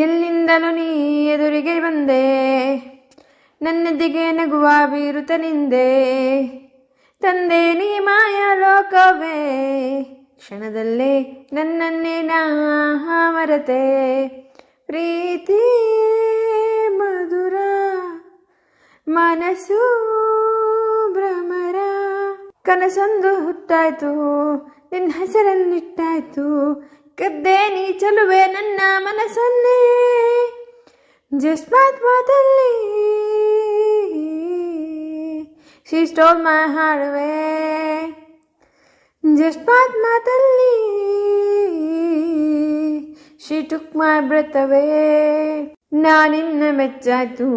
ಎಲ್ಲಿಂದಲೂ ನೀ ಎದುರಿಗೆ ಬಂದೆ, ನನ್ನೆದಿಗೆ ನಗುವ ಬೀರುತ ನಿಂದೆ. ತಂದೆ ನೀ ಮಾಯಾ ಲೋಕವೇ, ಕ್ಷಣದಲ್ಲೇ ನನ್ನನ್ನೇ ನಾ ಮರೆತೆ. ಪ್ರೀತಿ ಮಧುರ, ಮನಸ್ಸು ಭ್ರಮರ. ಕನಸೊಂದು ಹುಟ್ಟಾಯ್ತು, ನಿನ್ನ ಹೆಸರನ್ನಿಟ್ಟಾಯ್ತು. ಕದ್ದೆ ನೀ ಚಲುವೆ ನನ್ನ ಮನಸ್ಸನ್ನೇ, ಜಸ್ಟ್ ಮಾತಲ್ಲಿ she stole my heart away. Just ಮಾತಲ್ಲಿ she took my breath away. ನಾನಿನ್ನ ಮೆಚ್ಚಾಯ್ತು,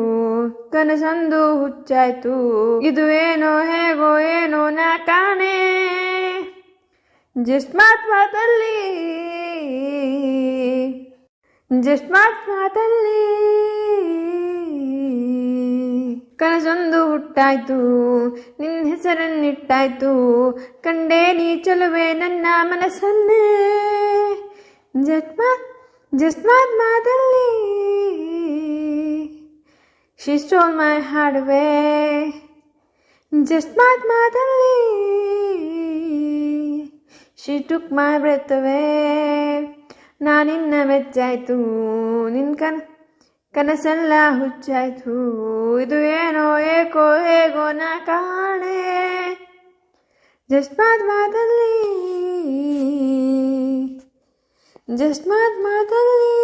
ಕನಸೊಂದು ಹುಚ್ಚಾಯ್ತು. ಇದು ಏನೋ ಹೇಗೋ ಏನೋ ನಾ ಕಾಣೆ. ಜಸ್ಟ್ ಮಾತಲ್ಲಿ ಜಸ್ಟ್ ಮಾತಲ್ಲಿ ಕನಸೊಂದು ಹುಟ್ಟಾಯ್ತು, ನಿನ್ನ ಹೆಸರನ್ನಿಟ್ಟಾಯ್ತು. ಕಂಡೆ ನೀ ಚಲುವೆ ನನ್ನ ಮನಸ್ಸನ್ನೇ, ಜಸ್ಟ್ ಮಾತಲ್ಲಿ she stole my heart away. Just ಮಾತಲ್ಲಿ she took my breath away. ನಾನಿನ್ನ ಮೆಚ್ಚಾಯ್ತು, ನಿನ್ನ ಕನಸೆಲ್ಲ ಹುಚ್ಚಾಯ್ತು. ಇದು ಏನೋ ಏಕೋ ಹೇಗೋ ನಾ ಕಾಣೆ. ಜಸ್ಟ್ ಮಾತಲ್ಲಿ ಜಸ್ಟ್ ಮಾತಲ್ಲಿ